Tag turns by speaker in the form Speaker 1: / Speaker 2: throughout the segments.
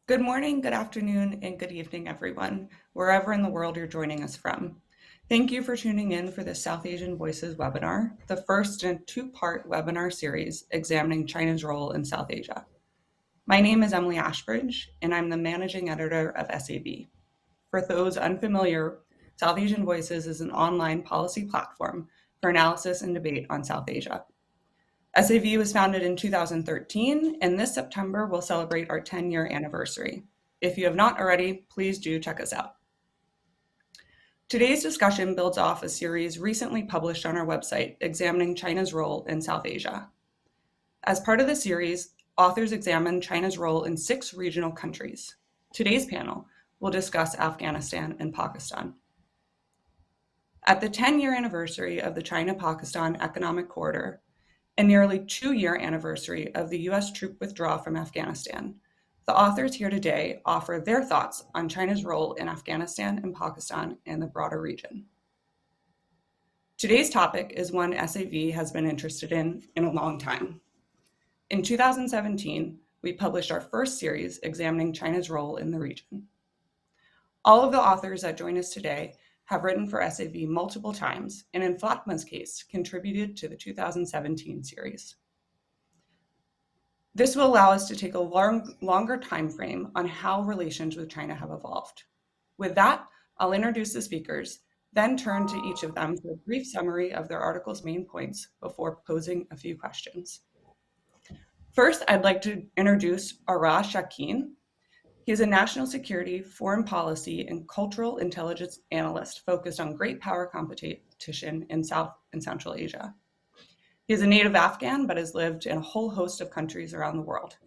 Speaker 1: Good morning, good afternoon, and good evening, everyone, wherever in the world you're joining us from. Thank you for tuning in for the South Asian Voices webinar, the first in a two-part webinar series examining China's role in South Asia. My name is Emily Ashbridge, and I'm the managing editor of SAV. For those unfamiliar, South Asian Voices is an online policy platform for analysis and debate on South Asia. SAV was founded in 2013, and this September will celebrate our 10-year anniversary. If you have not already, please do check us out. Today's discussion builds off a series recently published on our website examining China's role in South Asia. As part of the series, authors examine China's role in 6 regional countries. Today's panel will discuss Afghanistan and Pakistan. At the 10-year anniversary of the China-Pakistan Economic Corridor, a nearly 2-year anniversary of the US troop withdrawal from Afghanistan, the authors here today offer their thoughts on China's role in Afghanistan and Pakistan and the broader region. Today's topic is one SAV has been interested in a long time. In 2017, we published our first series examining China's role in the region. All of the authors that join us today have written for SAV multiple times, and in Fatma's case, contributed to the 2017 series. This will allow us to take a longer time frame on how relations with China have evolved. With that, I'll introduce the speakers, then turn to each of them for a brief summary of their article's main points before posing a few questions. First, I'd like to introduce Arash Shakeen. He is a national security, foreign policy, and cultural intelligence analyst focused on great power competition in South and Central Asia. He is a native Afghan, but has lived in a whole host of countries around the world.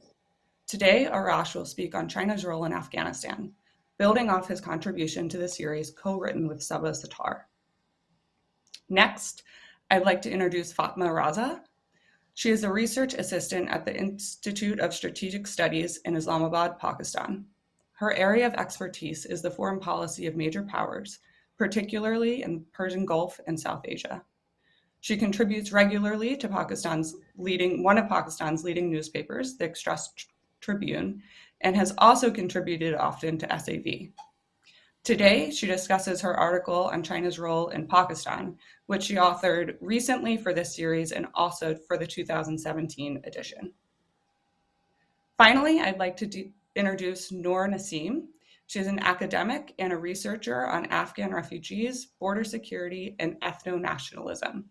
Speaker 1: Today, Arash will speak on China's role in Afghanistan, building off his contribution to the series co-written with Sabah Sattar. Next, I'd like to introduce Fatma Raza. She is a research assistant at the Institute of Strategic Studies in Islamabad, Pakistan. Her area of expertise is the foreign policy of major powers, particularly in the Persian Gulf and South Asia. She contributes regularly to one of Pakistan's leading newspapers, the Express Tribune, and has also contributed often to SAV. Today, she discusses her article on China's role in Pakistan, which she authored recently for this series and also for the 2017 edition. Finally, I'd like to introduce Noor Nassim. She is an academic and a researcher on Afghan refugees, border security, and ethno-nationalism.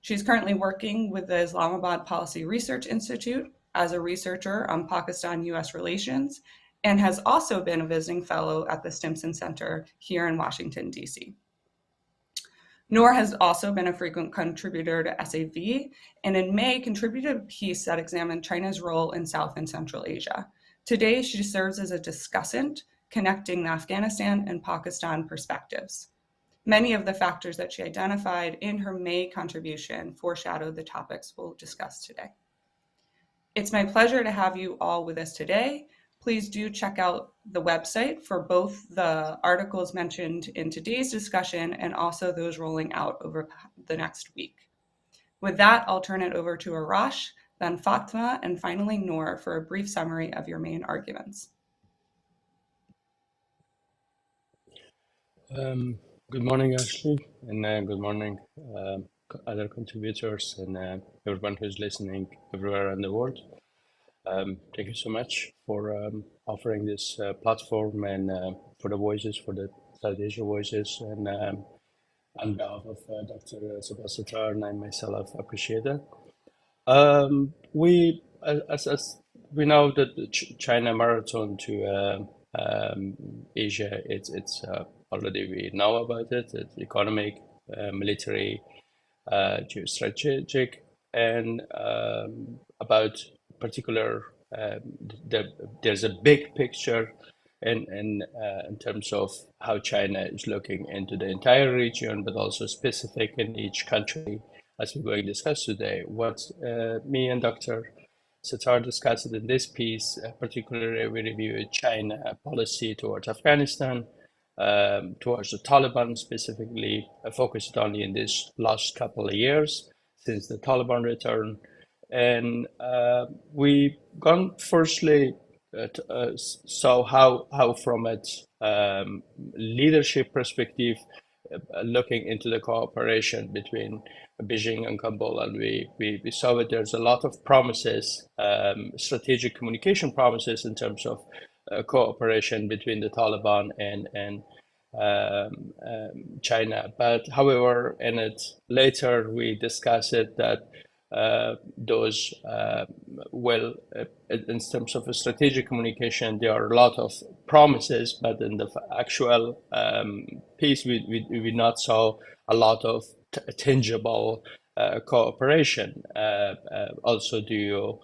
Speaker 1: She's currently working with the Islamabad Policy Research Institute as a researcher on Pakistan-US relations, and has also been a visiting fellow at the Stimson Center here in Washington, D.C. Noor has also been a frequent contributor to SAV, and in May contributed a piece that examined China's role in South and Central Asia. Today, she serves as a discussant, connecting the Afghanistan and Pakistan perspectives. Many of the factors that she identified in her May contribution foreshadowed the topics we'll discuss today. It's my pleasure to have you all with us today. Please do check out the website for both the articles mentioned in today's discussion and also those rolling out over the next week. With that, I'll turn it over to Arash, then Fatma, and finally Noor for a brief summary of your main arguments.
Speaker 2: Good morning, Ashley, and good morning, other contributors and everyone who's listening everywhere in the world. Thank you so much for offering this platform and for the voices, for the South Asia voices, and on behalf of Dr. Sabah and I myself appreciate that. As we know that the China marathon to Asia, it's already we know about it. It's economic, military, geostrategic, and about particular. There's a big picture in terms of how China is looking into the entire region, but also specific in each country, as we're going to discuss today. What me and Dr. Sattar discussed in this piece, particularly we reviewed China policy towards Afghanistan, towards the Taliban specifically, focused only in this last couple of years since the Taliban return. And we gone firstly so how from its leadership perspective, looking into the cooperation between Beijing and Kabul, and we saw that there's a lot of promises, strategic communication promises in terms of cooperation between the Taliban and China. But however, in it later we discussed it that those well, in terms of strategic communication, there are a lot of promises, but in the actual piece, we not saw a lot of tangible cooperation. Also, due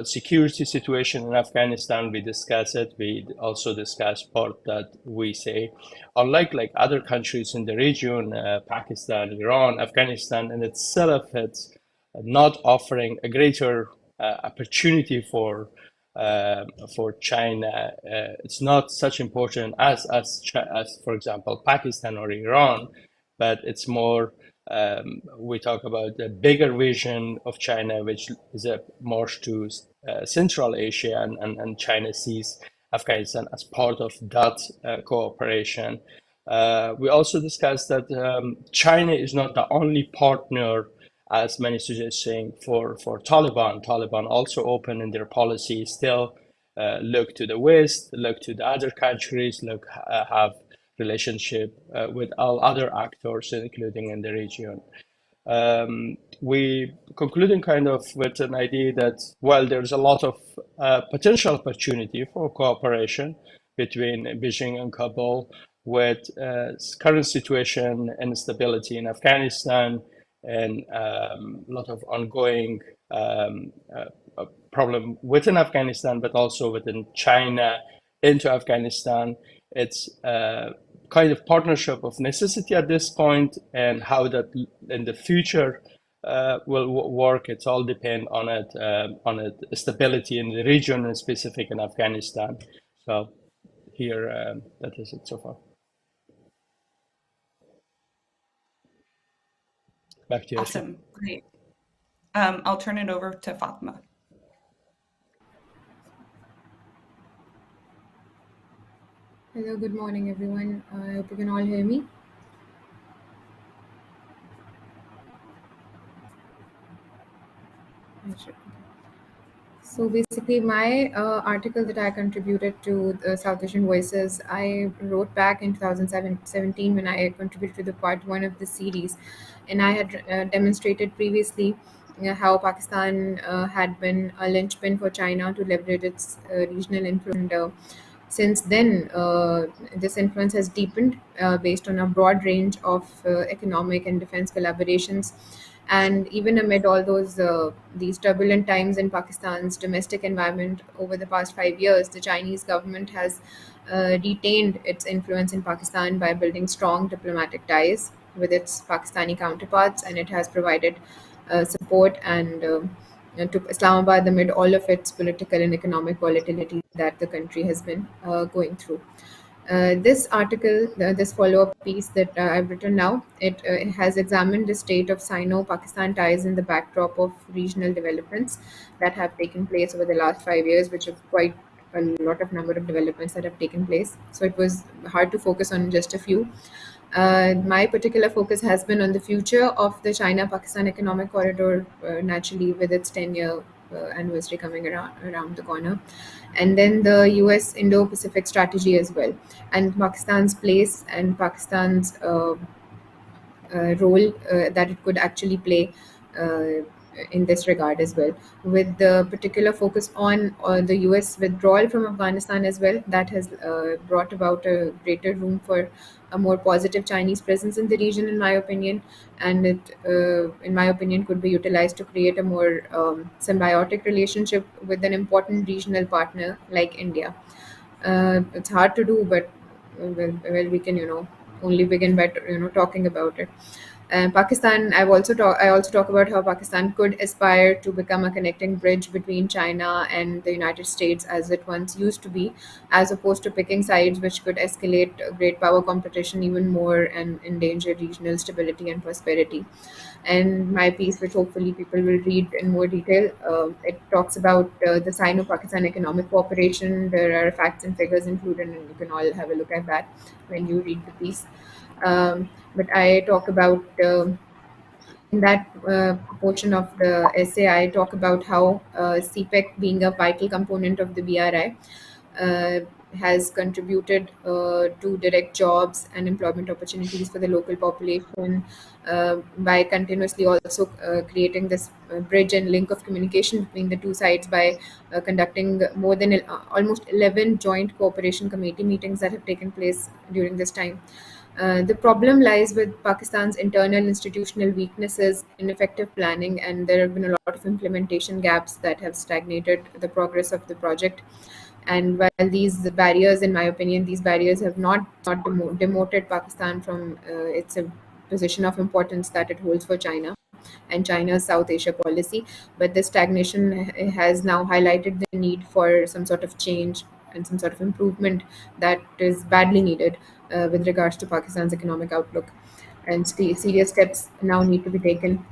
Speaker 2: security situation in Afghanistan, we discuss it. We also discuss part that we say, unlike like other countries in the region, Pakistan, Iran, Afghanistan in itself, it's not offering a greater opportunity for China. It's not such important as for example Pakistan or Iran, but it's more we talk about the bigger vision of China, which is a more to Central Asia, and China sees Afghanistan as part of that cooperation. We also discussed that China is not the only partner, as many suggesting, for Taliban. Taliban also open in their policy, still look to the West, look to the other countries, look have relationship with all other actors, including in the region. We concluding kind of with an idea that, well, there's a lot of potential opportunity for cooperation between Beijing and Kabul with current situation and instability in Afghanistan, and a lot of ongoing problem within Afghanistan, but also within China into Afghanistan. It's kind of partnership of necessity at this point, and how that in the future will work. It's all depend on it stability in the region, and specific in Afghanistan. So here, that is it so far. Back to you.
Speaker 1: Awesome, great. I'll turn it over to Fatma.
Speaker 3: Hello, good morning, everyone. I hope you can all hear me. So basically, my article that I contributed to the South Asian Voices, I wrote back in 2017 when I contributed to the part one of the series, and I had demonstrated previously how Pakistan had been a linchpin for China to leverage its regional influence. And, since then, this influence has deepened based on a broad range of economic and defense collaborations. And even amid all these turbulent times in Pakistan's domestic environment over the past 5 years, the Chinese government has retained its influence in Pakistan by building strong diplomatic ties with its Pakistani counterparts, and it has provided support and to Islamabad amid all of its political and economic volatility that the country has been going through. This article, this follow-up piece that I've written now, it has examined the state of Sino-Pakistan ties in the backdrop of regional developments that have taken place over the last 5 years, which are quite a lot of number of developments that have taken place. So it was hard to focus on just a few. My particular focus has been on the future of the China-Pakistan economic corridor, naturally with its 10-year anniversary coming around the corner, and then the US Indo-Pacific strategy as well, and Pakistan's place and Pakistan's role that it could actually play in this regard as well, with the particular focus on the US withdrawal from Afghanistan as well. That has brought about a greater room for a more positive Chinese presence in the region, in my opinion, and it, in my opinion, could be utilized to create a more symbiotic relationship with an important regional partner like India. It's hard to do, but well, we can only begin by talking about it. Pakistan, I also talk about how Pakistan could aspire to become a connecting bridge between China and the United States as it once used to be, as opposed to picking sides, which could escalate great power competition even more and endanger regional stability and prosperity. And my piece, which hopefully people will read in more detail, it talks about the Sino-Pakistan economic cooperation. There are facts and figures included, and you can all have a look at that when you read the piece. But I talk about in that portion of the essay, I talk about how CPEC, being a vital component of the BRI, uh, has contributed to direct jobs and employment opportunities for the local population by continuously also creating this bridge and link of communication between the two sides by conducting more than almost 11 joint cooperation committee meetings that have taken place during this time. The problem lies with Pakistan's internal institutional weaknesses, ineffective planning, and there have been a lot of implementation gaps that have stagnated the progress of the project. And while these barriers, in my opinion, these barriers have not demoted Pakistan from its position of importance that it holds for China and China's South Asia policy, but this stagnation has now highlighted the need for some sort of change and some sort of improvement that is badly needed with regards to Pakistan's economic outlook. And serious steps now need to be taken.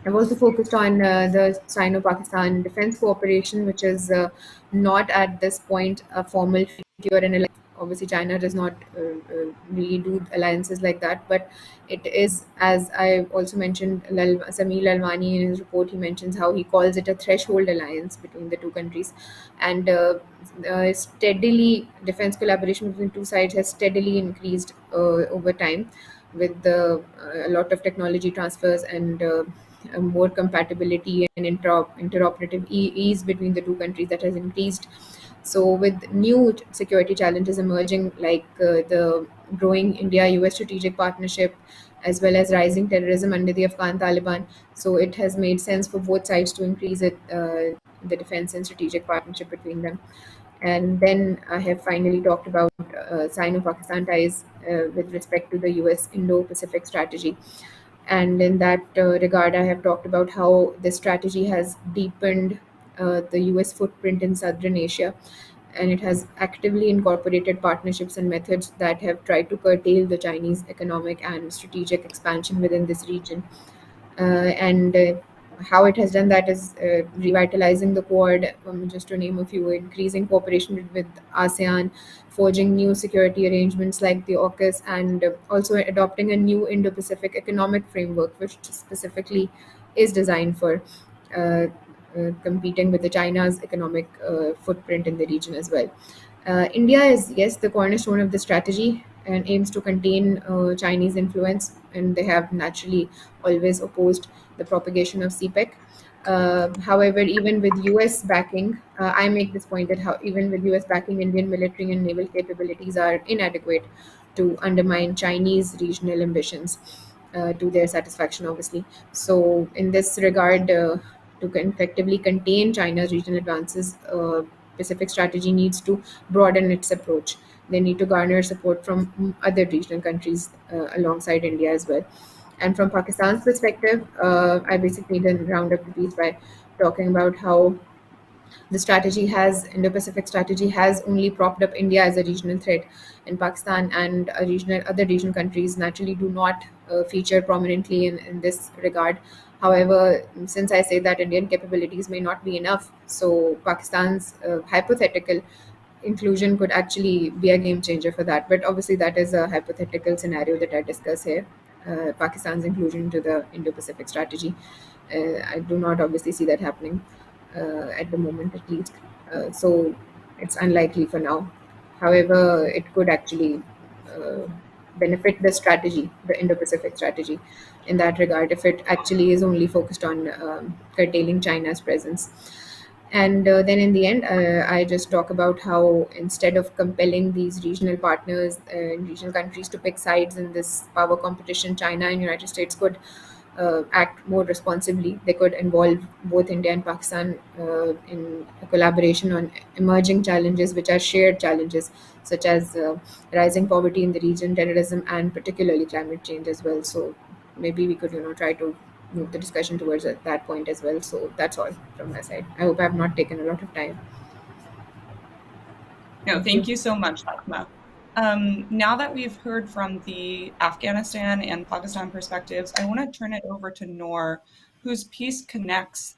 Speaker 3: I've also focused on the Sino-Pakistan defense cooperation, which is not at this point a formal treaty or an alliance. Obviously, China does not really do alliances like that, but it is, as I also mentioned, Samir Lalwani in his report, he mentions how he calls it a threshold alliance between the two countries, and steadily defense collaboration between two sides has steadily increased over time with a lot of technology transfers and more compatibility and interoperative ease between the two countries that has increased. So, with new security challenges emerging, like the growing India-US strategic partnership, as well as rising terrorism under the Afghan-Taliban, so it has made sense for both sides to increase the defense and strategic partnership between them. And then I have finally talked about Sino-Pakistan ties with respect to the US Indo-Pacific strategy. And in that regard, I have talked about how this strategy has deepened the US footprint in Southern Asia, and it has actively incorporated partnerships and methods that have tried to curtail the Chinese economic and strategic expansion within this region. And how it has done that is revitalizing the Quad, just to name a few, increasing cooperation with ASEAN, forging new security arrangements like the AUKUS, and also adopting a new Indo-Pacific economic framework, which specifically is designed for competing with the China's economic footprint in the region as well. India is, yes, the cornerstone of the strategy and aims to contain Chinese influence, and they have naturally always opposed the propagation of CPEC. However, even with US backing, I make this point that even with US backing, Indian military and naval capabilities are inadequate to undermine Chinese regional ambitions to their satisfaction, obviously. So, in this regard, to effectively contain China's regional advances, Pacific strategy needs to broaden its approach. They need to garner support from other regional countries alongside India as well. And from Pakistan's perspective, I basically then round up the piece by talking about how the Indo-Pacific strategy has only propped up India as a regional threat, and Pakistan and other regional countries naturally do not feature prominently in this regard. However, since I say that Indian capabilities may not be enough, so Pakistan's hypothetical inclusion could actually be a game changer for that. But obviously, that is a hypothetical scenario that I discuss here. Pakistan's inclusion into the Indo-Pacific strategy. I do not obviously see that happening at the moment, at least. So it's unlikely for now. However, it could actually uh, benefit the strategy, the Indo-Pacific strategy, in that regard, if it actually is only focused on curtailing China's presence. And then in the end, I just talk about how instead of compelling these regional partners and regional countries to pick sides in this power competition, China and United States could act more responsibly. They could involve both India and Pakistan in a collaboration on emerging challenges, which are shared challenges, such as rising poverty in the region, terrorism, and particularly climate change as well. So maybe we could, try to move the discussion towards that point as well. So that's all from my side. I hope I have not taken a lot of time.
Speaker 1: No,
Speaker 3: Thank you.
Speaker 1: thank you so much, Fatma. Now that we've heard from the Afghanistan and Pakistan perspectives, I want to turn it over to Noor, whose piece connects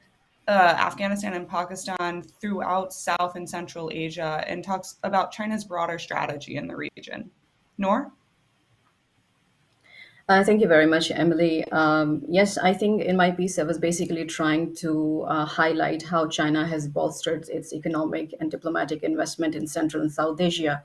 Speaker 1: Afghanistan and Pakistan throughout South and Central Asia and talks about China's broader strategy in the region. Noor?
Speaker 4: Thank you very much, Emily. Yes, I think in my piece I was basically trying to highlight how China has bolstered its economic and diplomatic investment in Central and South Asia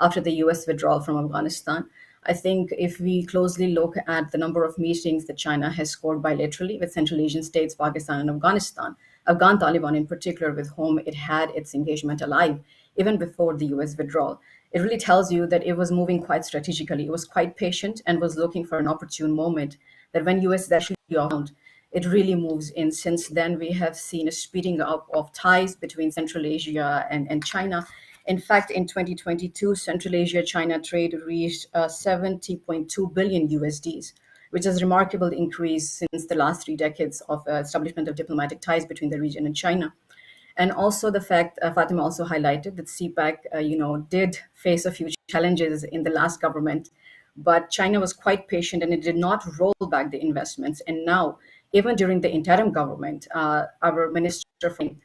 Speaker 4: after the US withdrawal from Afghanistan. I think if we closely look at the number of meetings that China has scored bilaterally with Central Asian states, Pakistan, and Afghanistan, Afghan Taliban in particular, with whom it had its engagement alive even before the US withdrawal, it really tells you that it was moving quite strategically. It was quite patient and was looking for an opportune moment that when US is actually around, it really moves in. Since then, we have seen a speeding up of ties between Central Asia and China. In fact, in 2022, Central Asia-China trade reached 70.2 billion USDs, which is a remarkable increase since the last 3 decades of establishment of diplomatic ties between the region and China. And also the fact Fatima also highlighted that CPAC, did face a few challenges in the last government, but China was quite patient and it did not roll back the investments. And now, even during the interim government, our minister from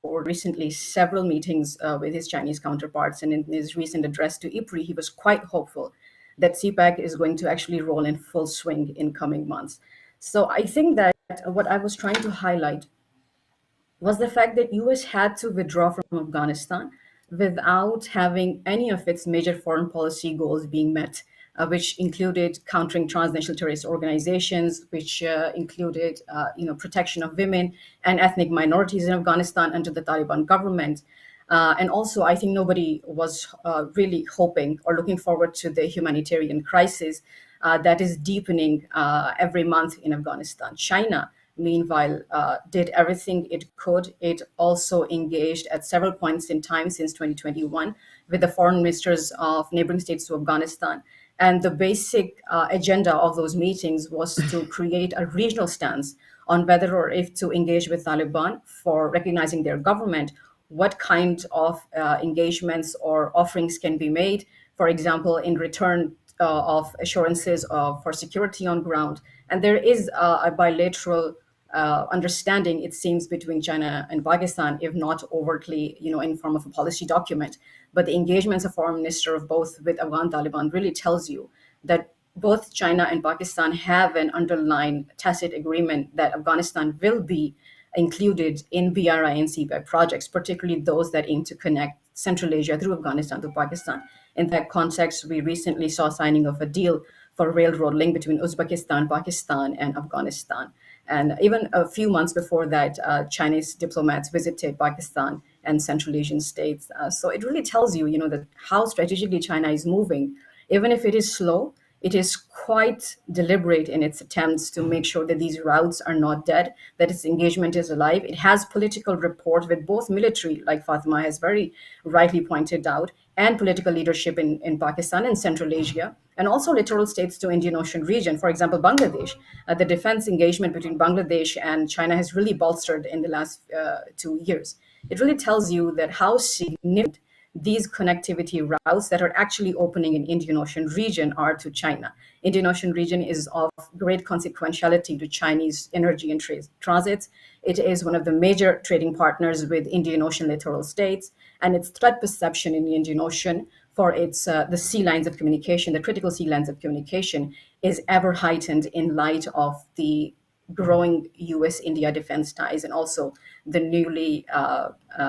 Speaker 4: or recently several meetings with his Chinese counterparts. And in his recent address to IPRI, he was quite hopeful that CPAC is going to actually roll in full swing in coming months. So I think that what I was trying to highlight was the fact that US had to withdraw from Afghanistan without having any of its major foreign policy goals being met, which included countering transnational terrorist organizations, which included protection of women and ethnic minorities in Afghanistan under the Taliban government. And also, I think nobody was really hoping or looking forward to the humanitarian crisis that is deepening every month in Afghanistan. China, meanwhile, did everything it could. It also engaged at several points in time since 2021 with the foreign ministers of neighboring states to Afghanistan. And the basic agenda of those meetings was to create a regional stance on whether or if to engage with Taliban for recognizing their government, what kind of engagements or offerings can be made, for example, in return of assurances for security on ground. And there is a bilateral understanding, it seems, between China and Pakistan, if not overtly, in form of a policy document. But the engagements of foreign minister of both with Afghan Taliban really tells you that both China and Pakistan have an underlying tacit agreement that Afghanistan will be included in BRI and CPAC projects, particularly those that aim to connect Central Asia through Afghanistan to Pakistan. In that context, we recently saw signing of a deal for a railroad link between Uzbekistan, Pakistan, and Afghanistan. And even a few months before that, Chinese diplomats visited Pakistan and Central Asian states. So it really tells you, that how strategically China is moving. Even if it is slow, it is quite deliberate in its attempts to make sure that these routes are not dead, that its engagement is alive. It has political rapport with both military, like Fatima has very rightly pointed out, and political leadership in Pakistan and Central Asia, and also littoral states to Indian Ocean region. For example, Bangladesh. The defense engagement between Bangladesh and China has really bolstered in the last 2 years. It really tells you that how significant these connectivity routes that are actually opening in Indian Ocean region are to China. Indian Ocean region is of great consequentiality to Chinese energy and trade transits. It is one of the major trading partners with Indian Ocean littoral states, and its threat perception in the Indian Ocean for its the sea lines of communication, the critical sea lines of communication, is ever heightened in light of the growing U.S.-India defense ties, and also the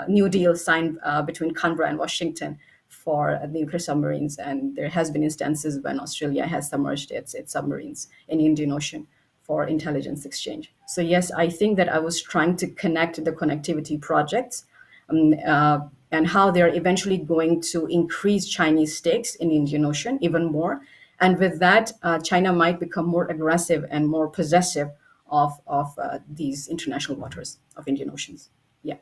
Speaker 4: New Deal signed between Canberra and Washington for nuclear submarines. And there has been instances when Australia has submerged its submarines in the Indian Ocean for intelligence exchange. So yes, I think that I was trying to connect the connectivity projects and how they're eventually going to increase Chinese stakes in the Indian Ocean even more. And with that, China might become more aggressive and more possessive of these international waters of Indian Oceans. Yeah.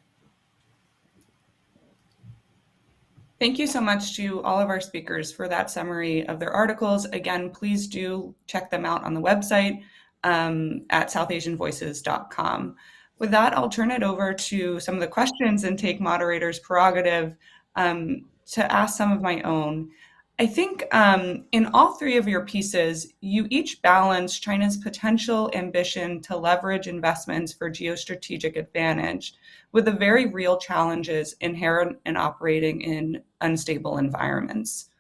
Speaker 1: Thank you so much to all of our speakers for that summary of their articles. Again, please do check them out on the website at southasianvoices.com. With that, I'll turn it over to some of the questions and take moderator's prerogative to ask some of my own. I think in all three of your pieces, you each balance China's potential ambition to leverage investments for geostrategic advantage with the very real challenges inherent in operating in unstable environments.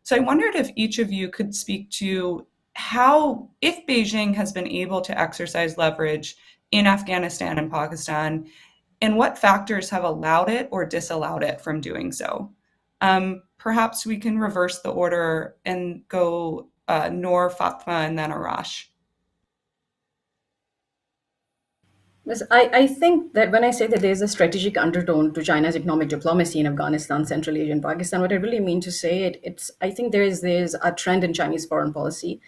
Speaker 1: So I wondered if each of you could speak to how, if Beijing has been able to exercise leverage in Afghanistan and Pakistan, and what factors have allowed it or disallowed it from doing so. Perhaps we can reverse the order and go Noor, Fatma, and then Arash.
Speaker 4: Yes, I think that when I say that there's a strategic undertone to China's economic diplomacy in Afghanistan, Central Asia, and Pakistan, what I really mean to say it's I think there's a trend in Chinese foreign policy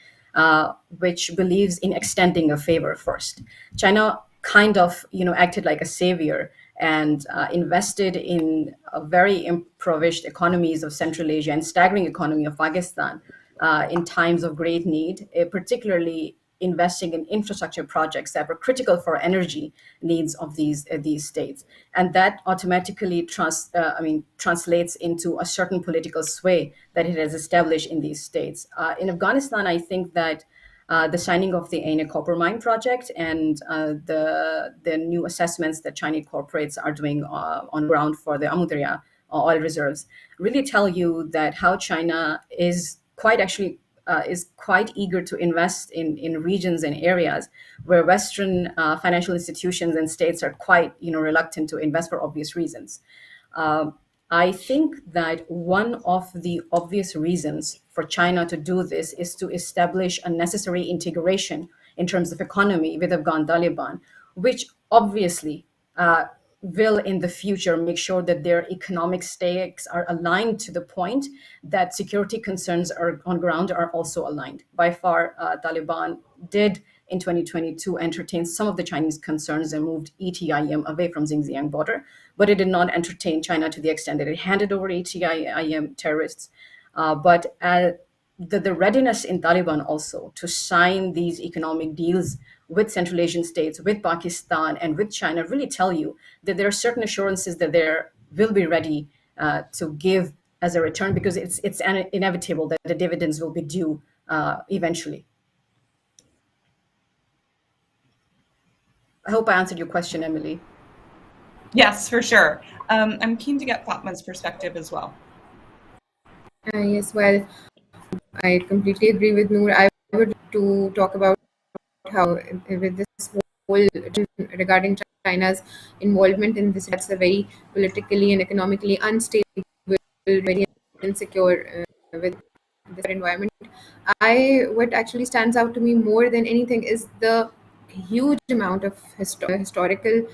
Speaker 4: which believes in extending a favor first. China kind of acted like a savior and invested in very impoverished economies of Central Asia and staggering economy of Pakistan in times of great need, particularly investing in infrastructure projects that were critical for energy needs of these states, and that automatically translates into a certain political sway that it has established in these states. In Afghanistan, I think that the signing of the Aina copper mine project and the new assessments that Chinese corporates are doing on ground for the Amudarya oil reserves really tell you that how China is quite eager to invest in regions and areas where Western financial institutions and states are quite reluctant to invest for obvious reasons. I think that one of the obvious reasons for China to do this is to establish a necessary integration in terms of economy with Afghan-Taliban, which obviously will in the future make sure that their economic stakes are aligned to the point that security concerns are on ground are also aligned. By far, Taliban did in 2022 entertain some of the Chinese concerns and moved ETIM away from Xinjiang border, but it did not entertain China to the extent that it handed over ETIM terrorists. But the readiness in Taliban also to sign these economic deals with Central Asian states, with Pakistan, and with China really tell you that there are certain assurances that they will be ready to give as a return, because it's inevitable that the dividends will be due eventually. I hope I answered your question, Emily.
Speaker 1: Yes, for sure. I'm keen to get Fatma's perspective as well.
Speaker 3: Yes, well, I completely agree with Noor. I would to talk about how with this whole regarding China's involvement in this, that's a very politically and economically unstable, very insecure with this environment. What actually stands out to me more than anything is the huge amount of historical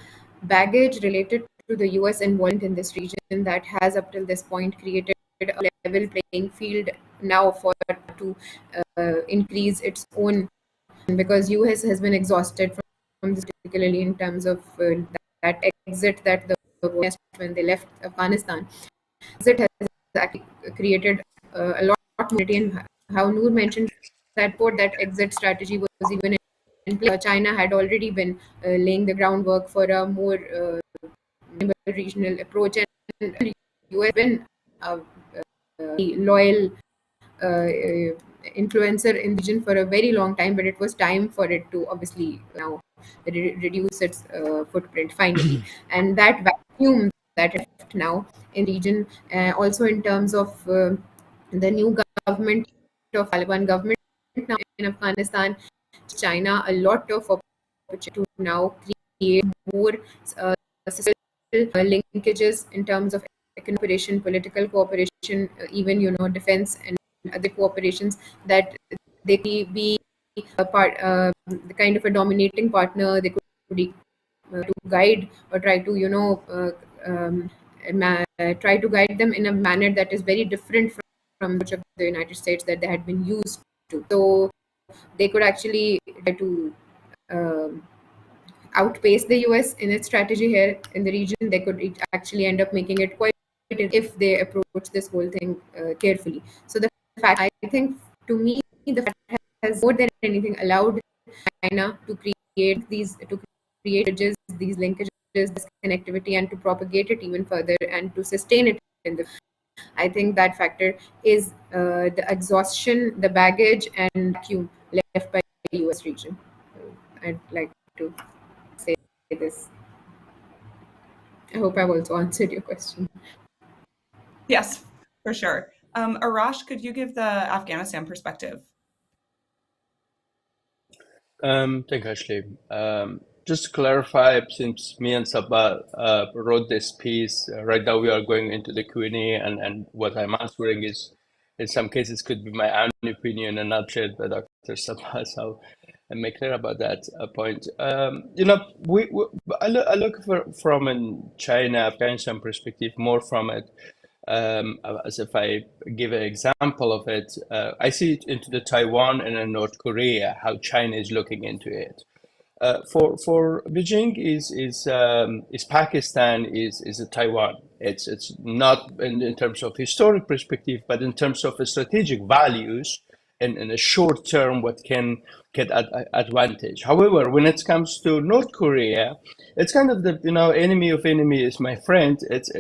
Speaker 3: baggage related to the US involvement in this region that has up till this point created a level playing field now for to increase its own, because US has been exhausted from this, particularly in terms of that exit that the when they left Afghanistan. Exit has actually created a lot more, and how Noor mentioned that exit strategy was even in play. China had already been laying the groundwork for a more regional approach, and US has been a loyal influencer in the region for a very long time, but it was time for it to obviously now reduce its footprint finally. And that vacuum that it left now in region, also in terms of the new government of Taliban government now in Afghanistan, China a lot of opportunity to now create more linkages in terms of economic cooperation, political cooperation, even defense and other cooperations, that they could be a part, the kind of a dominating partner. They could be to guide or try to try to guide them in a manner that is very different from much of the United States that they had been used to. So they could actually try to outpace the US in its strategy here in the region. They could actually end up making it quite if they approach this whole thing carefully. So the fact, I think, to me, the fact has more than anything allowed China to create bridges, these linkages, this connectivity, and to propagate it even further and to sustain it in the. I think that factor is the exhaustion, the baggage, and vacuum left by the US region. I'd like to say this. I hope I've also answered your question.
Speaker 1: Yes, for sure. Arash, could you give the Afghanistan perspective?
Speaker 2: Thank you, Ashley. Just to clarify, since me and Sabah wrote this piece, right now we are going into the Q&A, and what I'm answering is, in some cases, could be my own opinion and not shared by Dr. Sabah. So I make clear about that point. You know, I look from a China-Afghanistan perspective, more from it as if I give an example of it, I see it into the Taiwan and then North Korea, how China is looking into it. For Beijing is Pakistan is a Taiwan. It's not in terms of historic perspective, but in terms of strategic values and in a short term, what can get advantage. However, when it comes to North Korea, it's kind of the enemy of enemy is my friend. It's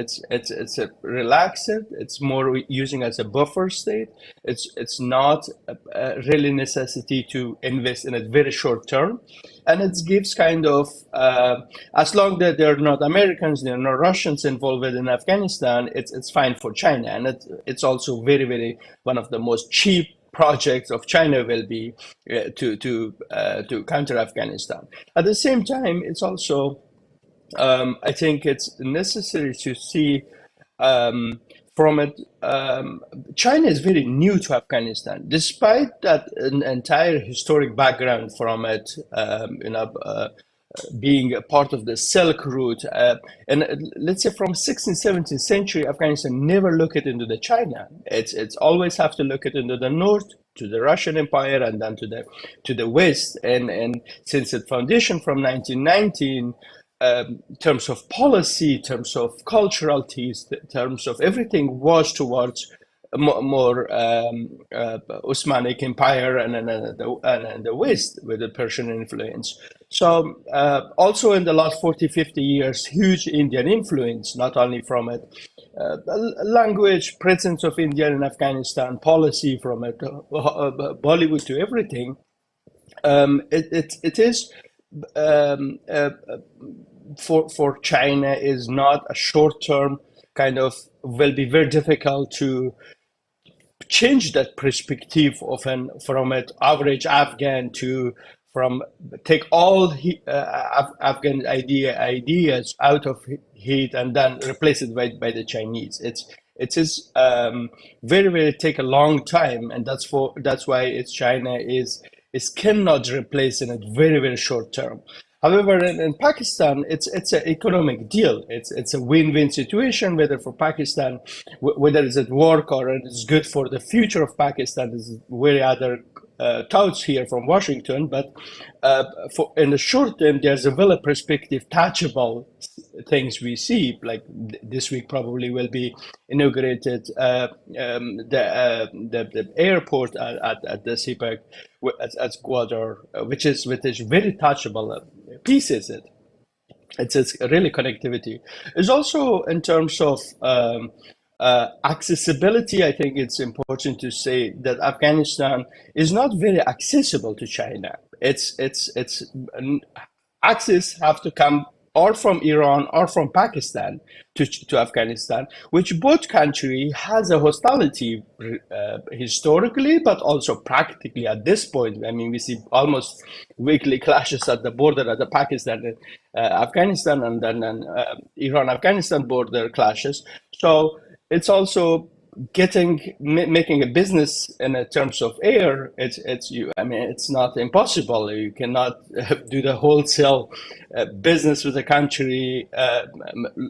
Speaker 2: a relaxed. It's more using as a buffer state. It's not a really necessity to invest in a very short term, and it gives kind of as long that they're not Americans, they're not Russians involved in Afghanistan. It's fine for China, and it's also very one of the most cheap projects of China will be to counter Afghanistan. At the same time, it's also I think it's necessary to see from it. China is very new to Afghanistan, despite that an entire historic background from it. Being a part of the Silk Route, and let's say from 16th, 17th century, Afghanistan never looked into the China. It's always have to look it into the north, to the Russian Empire, and then to the west. And since its foundation from 1919, in terms of policy, in terms of cultural taste, in terms of everything, was towards more Osmanic Empire and the West with the Persian influence. So also in the last 40, 50 years, huge Indian influence, not only from it, language, presence of India in Afghanistan, policy from it, Bollywood to everything. It is for China is not a short-term kind of, will be very difficult to change that perspective of from an average Afghan to take all Afghan ideas out of heat and then replace it by the Chinese. It is very take a long time, and that's why China is cannot replace in a very short term. However, in Pakistan, it's an economic deal. It's a win-win situation, whether for Pakistan, whether it's at work or it's good for the future of Pakistan. Is very other thoughts here from Washington. But in the short term, there's a valid perspective, touchable things we see. Like this week, probably will be inaugurated the airport at the CPAC at Gwadar, which is very touchable. Pieces it's really connectivity. It's also in terms of accessibility. I think it's important to say that Afghanistan is not very accessible to China. It's access have to come or from Iran or from Pakistan to Afghanistan, which both country has a hostility historically, but also practically at this point. I mean, we see almost weekly clashes at the border at the Pakistan, Afghanistan, and then Iran-Afghanistan border clashes. So it's also making a business in terms of air. It's not impossible. You cannot do the wholesale business with a country,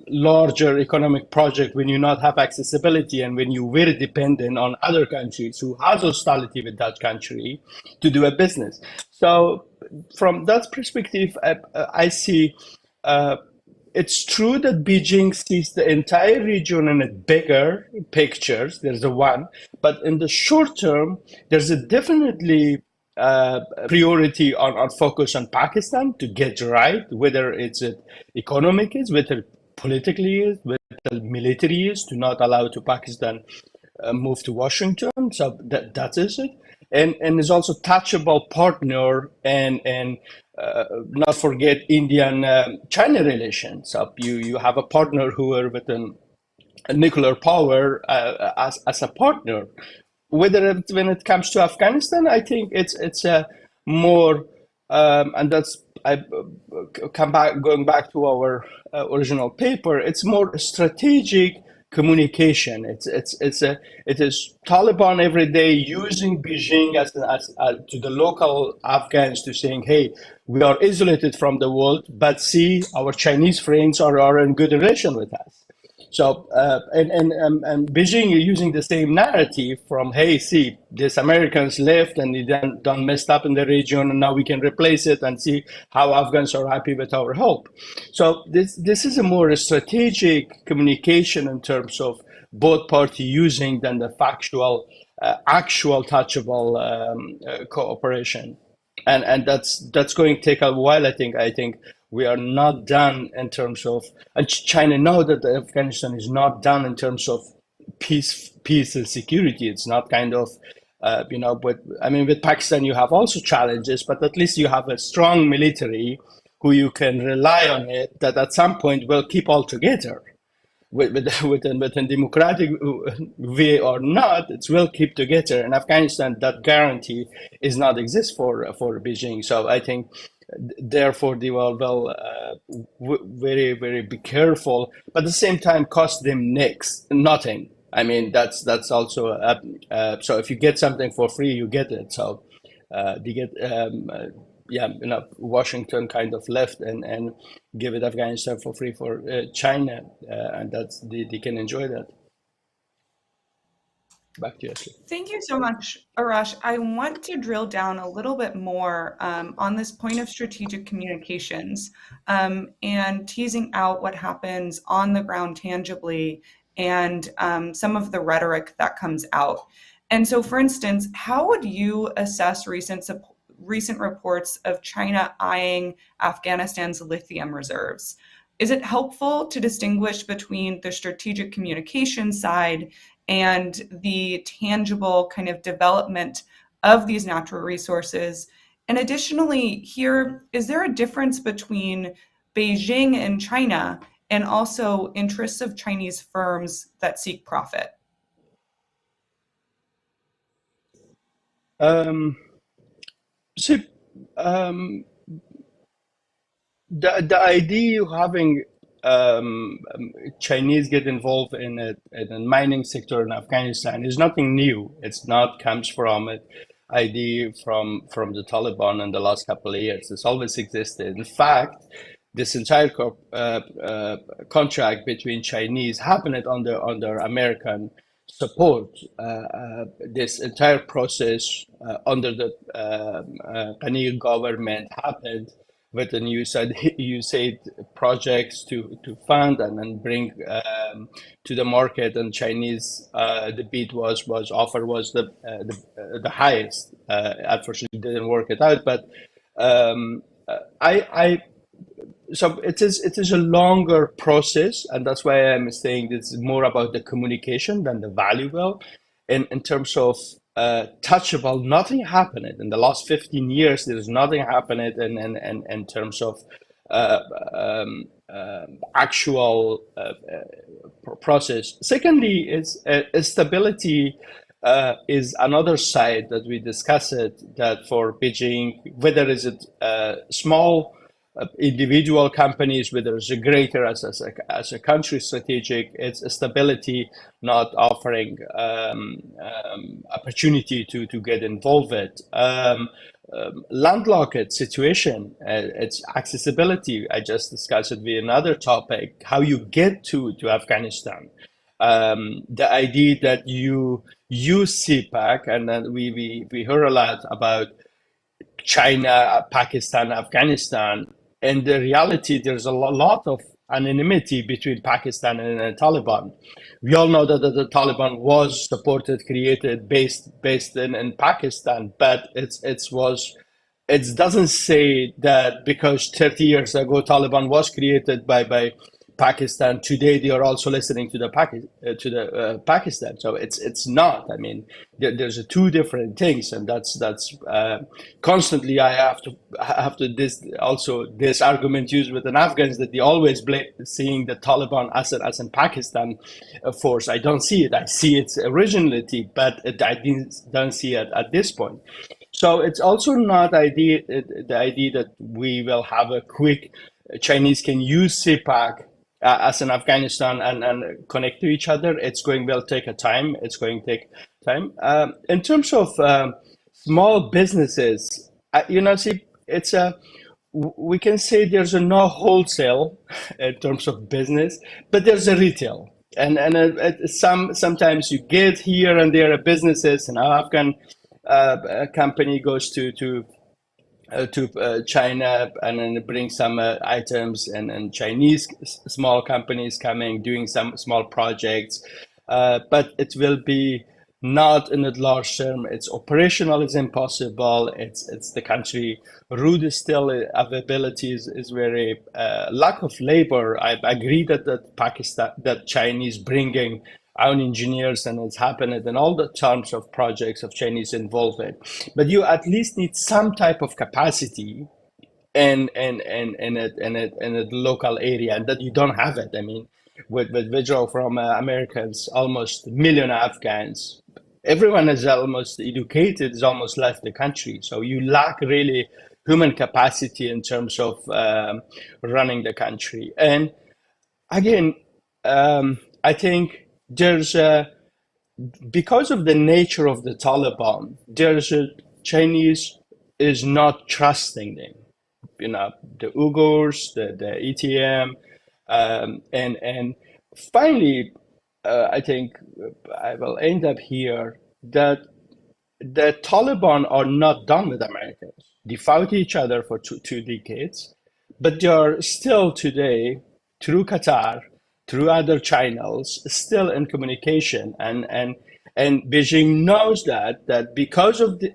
Speaker 2: larger economic project when you not have accessibility and when you're very dependent on other countries who has hostility with that country to do a business. So from that perspective, I see it's true that Beijing sees the entire region in a bigger pictures. There's a one, but in the short term, there's a definitely priority on focus on Pakistan to get right, whether it's economic is, whether politically is, whether military is, to not allow to Pakistan move to Washington. So that is it, and is also touchable partner and not forget Indian China relations. So you have a partner who are within a nuclear power as a partner. When it comes to Afghanistan, I think it's a more and that's I come back going back to our original paper. It's more strategic communication. It is Taliban every day using Beijing as to the local Afghans to saying, hey, we are isolated from the world, but see, our Chinese friends are in good relation with us. So and Beijing is using the same narrative from, hey, see, these Americans left and they done messed up in the region, and now we can replace it and see how Afghans are happy with our help. So this is a more strategic communication in terms of both parties using than the factual, actual touchable cooperation. And that's going to take a while. I think we are not done in terms of, and China know that Afghanistan is not done in terms of peace and security. It's not kind of but I mean, with Pakistan you have also challenges, but at least you have a strong military who you can rely on it, that at some point will keep all together. Within democratic way or not, it will keep together. In Afghanistan, that guarantee is not exist for Beijing. So I think, therefore, they will very, very be careful, but at the same time, cost them nothing. I mean, that's also so if you get something for free, you get it. So they get Washington kind of left and give it Afghanistan for free for China, and that's they can enjoy that. Back to you, Ashley.
Speaker 1: Thank you so much, Arash. I want to drill down a little bit more on this point of strategic communications and teasing out what happens on the ground tangibly and some of the rhetoric that comes out. And so, for instance, how would you assess recent reports of China eyeing Afghanistan's lithium reserves? Is it helpful to distinguish between the strategic communication side and the tangible kind of development of these natural resources? And additionally, here, is there a difference between Beijing and China and also interests of Chinese firms that seek profit?
Speaker 2: So, the idea of having Chinese get involved in the mining sector in Afghanistan is nothing new. It's not comes from an idea from the Taliban in the last couple of years. It's always existed. In fact, this entire contract between Chinese happened under American support. This entire process under the Ghani government happened with the USAID projects to fund and then bring to the market, and Chinese the bid was offer was the highest. Unfortunately, didn't work it out, but so it is a longer process, and that's why I'm saying it's more about the communication than the valuable. In terms of touchable, nothing happened in the last 15 years. There's nothing happened in terms of actual process. Secondly, is stability is another side that we discussed it, that for Beijing, whether is it small individual companies, whether it's a greater as a country strategic, it's a stability, not offering opportunity to get involved with. Landlocked situation, it's accessibility. I just discussed it with another topic, how you get to Afghanistan. The idea that you use CPAC, and then we heard a lot about China, Pakistan, Afghanistan. And the reality, there's a lot of anonymity between Pakistan and the Taliban. We all know that the Taliban was supported, created, based in Pakistan, but it doesn't say that because 30 years ago Taliban was created by Pakistan, today they are also listening to the Pakistan. So it's not. I mean, there's two different things, and that's constantly I have to this argument used with the Afghans that they always seeing the Taliban as an Pakistan force. I don't see it. I see its originality, but I don't see it at this point. So it's also not the idea that we will have a quick Chinese can use CPAC as in Afghanistan and connect to each other. It's going will take a time. It's going to take time. In terms of small businesses, see, it's we can say there's a no wholesale in terms of business, but there's a retail. And sometimes you get here and there businesses, and Afghan a company goes to China and then bring some items, and Chinese small companies coming doing some small projects, but it will be not in the large term. It's operational is impossible. It's the country root is still availability is very lack of labor. I agree that Chinese bringing own engineers, and it's happened in all the terms of projects of Chinese involvement. But you at least need some type of capacity in a local area, and that you don't have it. I mean, with visual from Americans, almost a million Afghans, everyone is almost educated, is almost left the country. So you lack really human capacity in terms of running the country. And again, I think there's because of the nature of the Taliban, Chinese is not trusting them. The Uyghurs, the ETM, and finally, I think I will end up here that the Taliban are not done with Americans. They fought each other for two decades, but they are still today, through Qatar, through other channels, still in communication. And Beijing knows that because of the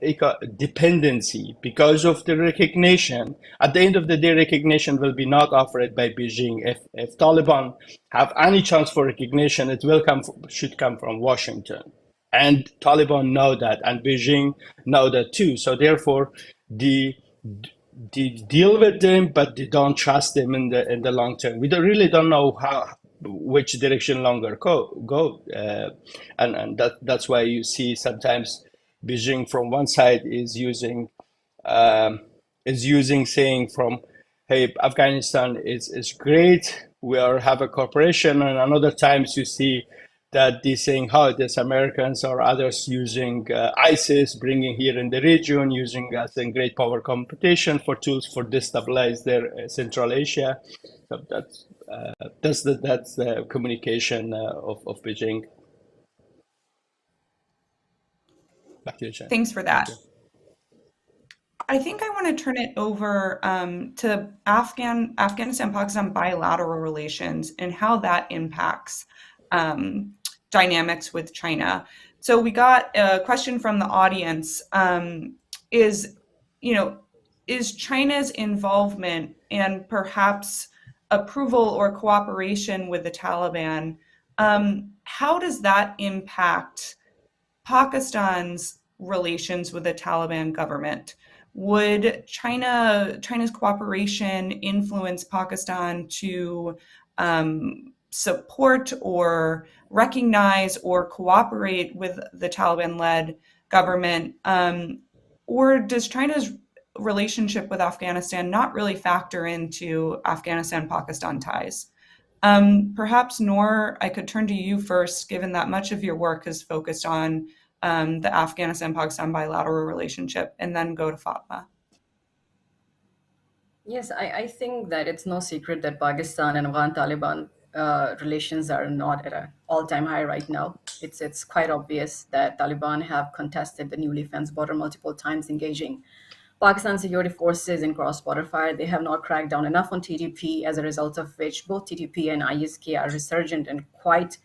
Speaker 2: dependency, because of the recognition, at the end of the day, recognition will be not offered by Beijing. If Taliban have any chance for recognition, it should come from Washington. And Taliban know that, and Beijing know that too. So therefore, they deal with them, but they don't trust them in the long term. We really don't know which direction longer go, and that's why you see sometimes Beijing from one side is using saying from, hey, Afghanistan is great, have a cooperation, and another times you see that they're saying how this Americans or others using ISIS, bringing here in the region, using us in great power competition for tools for destabilize their Central Asia. So that's the communication of Beijing. Back to you, Jen.
Speaker 1: Thanks for that. I think I want to turn it over to Afghanistan-Pakistan bilateral relations and how that impacts dynamics with China. So we got a question from the audience. Is China's involvement and perhaps approval or cooperation with the Taliban, how does that impact Pakistan's relations with the Taliban government? Would China's cooperation influence Pakistan to support or recognize or cooperate with the Taliban-led government? Or does China's relationship with Afghanistan not really factor into Afghanistan-Pakistan ties? Perhaps, Noor, I could turn to you first, given that much of your work is focused on the Afghanistan-Pakistan bilateral relationship, and then go to Fatma.
Speaker 4: Yes, I think that it's no secret that Pakistan and Afghan-Taliban relations are not at an all-time high right now. It's quite obvious that Taliban have contested the newly fenced border multiple times, engaging Pakistan security forces in cross-border fire, they have not cracked down enough on TTP, as a result of which both TTP and ISK are resurgent and quite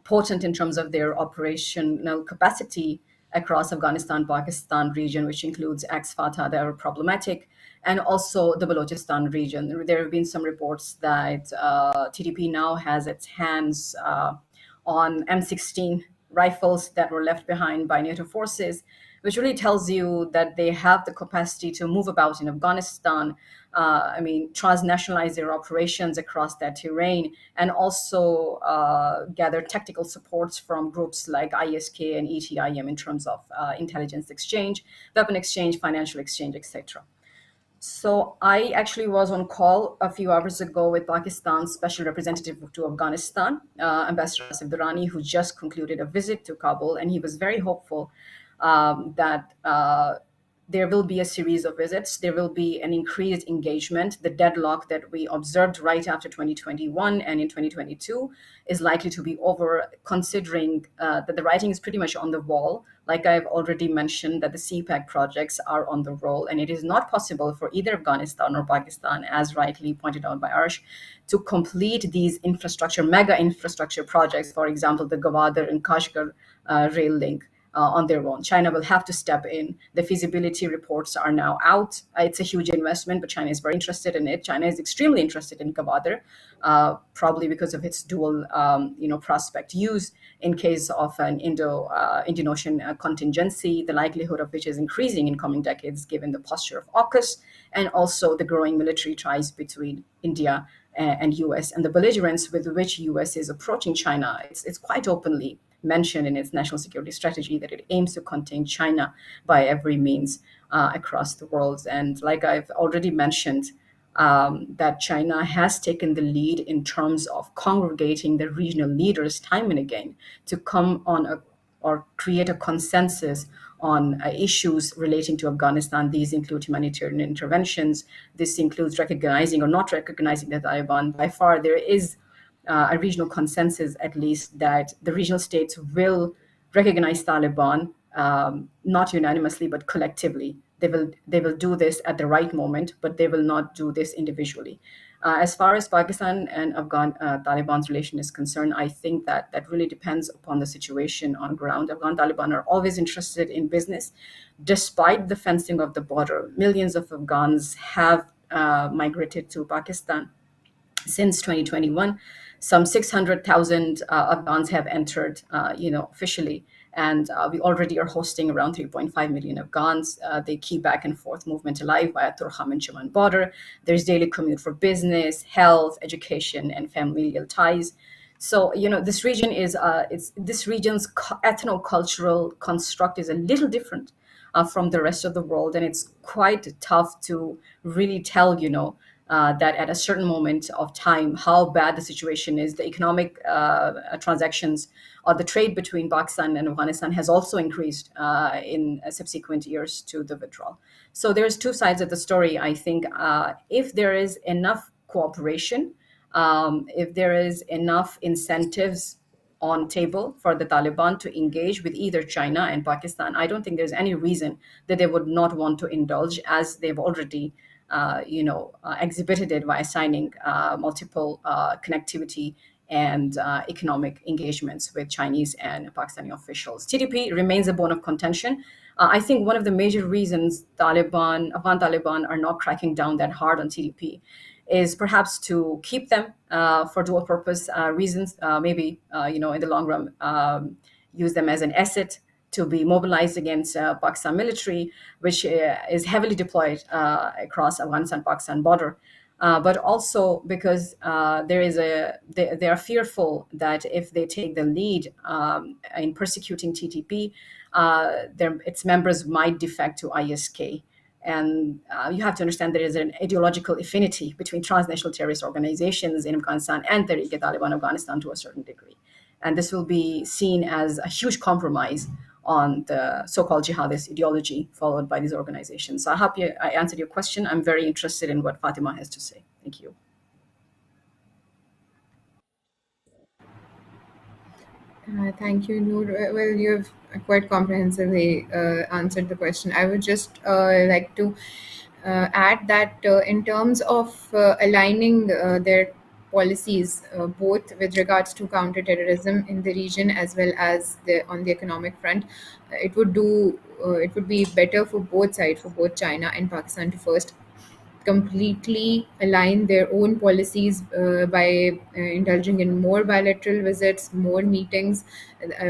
Speaker 4: potent in terms of their operational capacity across Afghanistan, Pakistan region, which includes ex-Fatah that are problematic, and also the Balochistan region. There have been some reports that TTP now has its hands on M16 rifles that were left behind by NATO forces, which really tells you that they have the capacity to move about in Afghanistan. Transnationalize their operations across that terrain, and also gather tactical supports from groups like ISK and ETIM in terms of intelligence exchange, weapon exchange, financial exchange, etc. So I actually was on call a few hours ago with Pakistan's special representative to Afghanistan, Ambassador Asif Durrani, who just concluded a visit to Kabul, and he was very hopeful that there will be a series of visits. There will be an increased engagement. The deadlock that we observed right after 2021 and in 2022 is likely to be over, considering that the writing is pretty much on the wall. Like I've already mentioned, that the CPAC projects are on the roll, and it is not possible for either Afghanistan or Pakistan, as rightly pointed out by Arsh, to complete these mega infrastructure projects, for example, the Gwadar and Kashgar rail link, on their own. China will have to step in. The feasibility reports are now out. It's a huge investment, but China is very interested in it. China is extremely interested in Gwadar, probably because of its dual, prospect use in case of an Indian Ocean contingency, the likelihood of which is increasing in coming decades, given the posture of AUKUS and also the growing military ties between India and US, and the belligerence with which US is approaching China. It's quite openly mentioned in its national security strategy that it aims to contain China by every means across the world. And like I've already mentioned, that China has taken the lead in terms of congregating the regional leaders time and again to come on or create a consensus on issues relating to Afghanistan. These include humanitarian interventions. This includes recognizing or not recognizing the Taliban. By far, there is a regional consensus, at least, that the regional states will recognize Taliban, not unanimously, but collectively. They will do this at the right moment, but they will not do this individually. As far as Pakistan and Taliban's relation is concerned, I think that really depends upon the situation on ground. Afghan Taliban are always interested in business. Despite the fencing of the border, millions of Afghans have migrated to Pakistan since 2021. Some 600,000 Afghans have entered, officially. And we already are hosting around 3.5 million Afghans. They keep back and forth movement alive via Turham and Chaman border. There's daily commute for business, health, education, and familial ties. So, this region is, this region's ethno-cultural construct is a little different from the rest of the world. And it's quite tough to really tell, that at a certain moment of time, how bad the situation is. The economic transactions or the trade between Pakistan and Afghanistan has also increased in subsequent years to the withdrawal. So there's two sides of the story. I think if there is enough cooperation, if there is enough incentives on table for the Taliban to engage with either China and Pakistan, I don't think there's any reason that they would not want to indulge, as they've already exhibited it by signing multiple connectivity and economic engagements with Chinese and Pakistani officials. TTP remains a bone of contention. I think one of the major reasons Afghan Taliban are not cracking down that hard on TTP is perhaps to keep them for dual purpose reasons, maybe, in the long run, use them as an asset to be mobilized against Pakistan military, which is heavily deployed across Afghanistan-Pakistan border. But also because they are fearful that if they take the lead in persecuting TTP, its members might defect to ISK. And you have to understand there is an ideological affinity between transnational terrorist organizations in Afghanistan and Tehrik-e-Taliban Afghanistan to a certain degree. And this will be seen as a huge compromise on the so-called jihadist ideology followed by these organizations. So I hope I answered your question. I'm very interested in what Fatima has to say. Thank you.
Speaker 3: Thank you, Noor. Well, you have quite comprehensively answered the question. I would just like to add that in terms of aligning their policies, both with regards to counterterrorism in the region as well as on the economic front, it would be better for both sides, for both China and Pakistan, to first completely align their own policies by indulging in more bilateral visits, more meetings.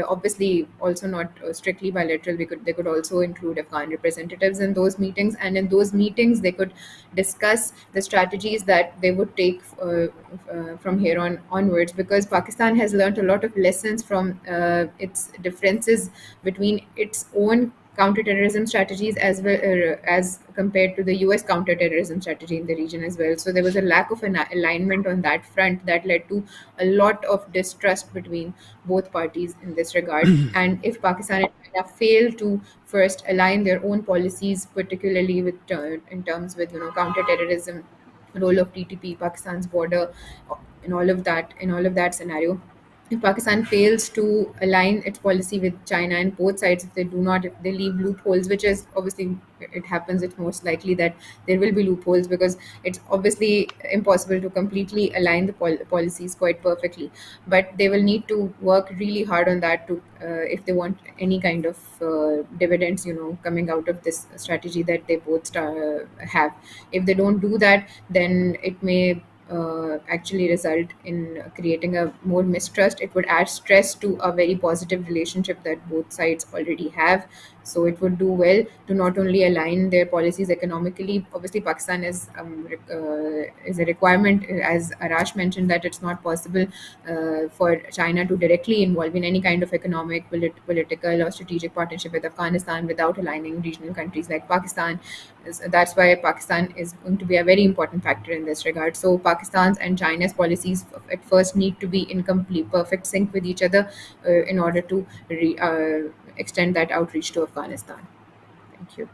Speaker 3: Obviously, also not strictly bilateral. They could also include Afghan representatives in those meetings, and in those meetings, they could discuss the strategies that they would take from here on onwards. Because Pakistan has learned a lot of lessons from its differences between its own counterterrorism strategies as well as compared to the US counterterrorism strategy in the region as well. So there was a lack of an alignment on that front that led to a lot of distrust between both parties in this regard. And if Pakistan and China fail to first align their own policies, particularly with in terms with counterterrorism, role of TTP, Pakistan's border, in all of that scenario, if Pakistan fails to align its policy with China, and both sides, if they do not, if they leave loopholes, which is obviously it happens, it's most likely that there will be loopholes, because it's obviously impossible to completely align the policies quite perfectly. But they will need to work really hard on that to, if they want any kind of dividends, coming out of this strategy that they both have. If they don't do that, then it may actually result in creating a more mistrust. It would add stress to a very positive relationship that both sides already have. So it would do well to not only align their policies economically. Obviously, Pakistan is a requirement, as Arash mentioned, that it's not possible for China to directly involve in any kind of economic, political, or strategic partnership with Afghanistan without aligning regional countries like Pakistan. That's why Pakistan is going to be a very important factor in this regard. So Pakistan's and China's policies at first need to be in complete perfect sync with each other in order to extend that outreach to Afghanistan. Thank you.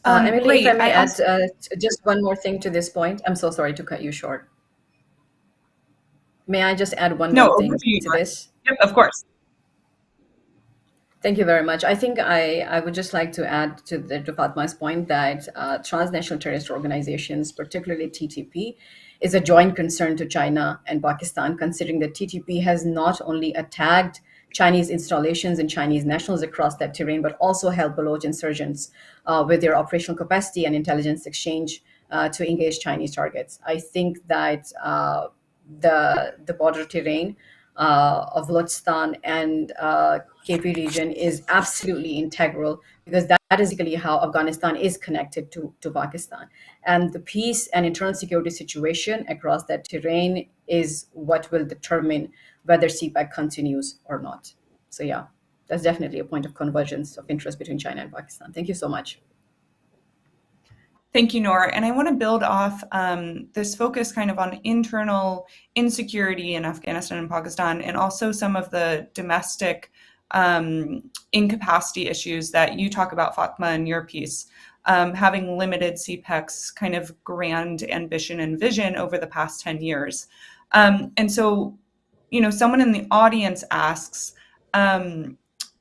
Speaker 4: Emily, if I
Speaker 1: Great.
Speaker 4: may
Speaker 1: I
Speaker 4: add
Speaker 1: also
Speaker 4: just one more thing to this point. I'm so sorry to cut you short. May I just add one
Speaker 1: no,
Speaker 4: more
Speaker 1: over
Speaker 4: thing
Speaker 1: to you,
Speaker 4: to
Speaker 1: Nora.
Speaker 4: this?
Speaker 1: Yep, of course.
Speaker 4: Thank you very much. I think I would just like to add to Fatma's point that transnational terrorist organizations, particularly TTP, is a joint concern to China and Pakistan, considering that TTP has not only attacked Chinese installations and Chinese nationals across that terrain, but also helped Baloch insurgents with their operational capacity and intelligence exchange to engage Chinese targets. I think that the border terrain of Balochistan and KP region is absolutely integral, because that is basically how Afghanistan is connected to Pakistan. And the peace and internal security situation across that terrain is what will determine whether CPAC continues or not. So yeah, that's definitely a point of convergence of interest between China and Pakistan. Thank you so much.
Speaker 1: Thank you, Noor. And I want to build off this focus kind of on internal insecurity in Afghanistan and Pakistan, and also some of the domestic incapacity issues that you talk about, Fatma, in your piece, having limited CPEC's kind of grand ambition and vision over the past 10 years. And so, someone in the audience asks,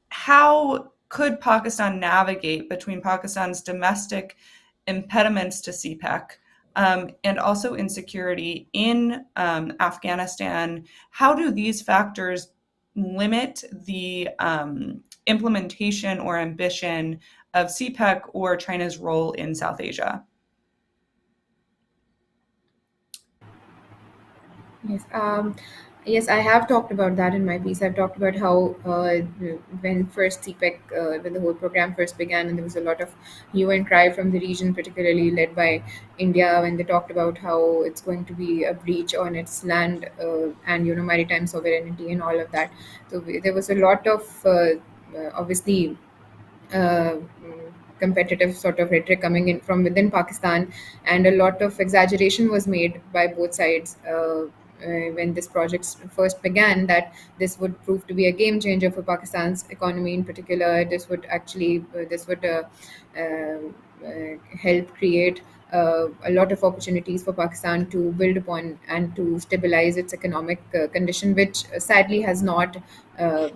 Speaker 1: how could Pakistan navigate between Pakistan's domestic impediments to CPEC and also insecurity in Afghanistan? How do these factors limit the implementation or ambition of CPEC or China's role in South Asia?
Speaker 3: Yes. Yes, I have talked about that in my piece. I've talked about how when first CPEC, when the whole program first began, and there was a lot of hue and cry from the region, particularly led by India, when they talked about how it's going to be a breach on its land and maritime sovereignty and all of that. So there was a lot of obviously competitive sort of rhetoric coming in from within Pakistan, and a lot of exaggeration was made by both sides when this project first began, that this would prove to be a game changer for Pakistan's economy in particular. This would actually help create a lot of opportunities for Pakistan to build upon and to stabilize its economic condition, which sadly has not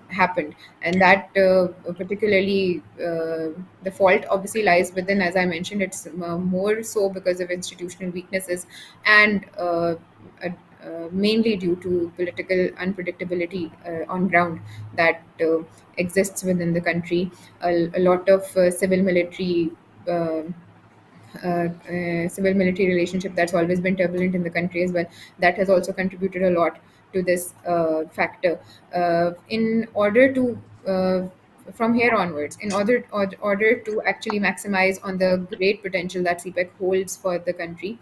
Speaker 3: happened. And that particularly the fault obviously lies within, as I mentioned, it's more so because of institutional weaknesses and uh, mainly due to political unpredictability on ground that exists within the country. A lot of uh, civil military relationship that's always been turbulent in the country as well, that has also contributed a lot to this factor. In order to From here onwards, in order to actually maximize on the great potential that CPEC holds for the country,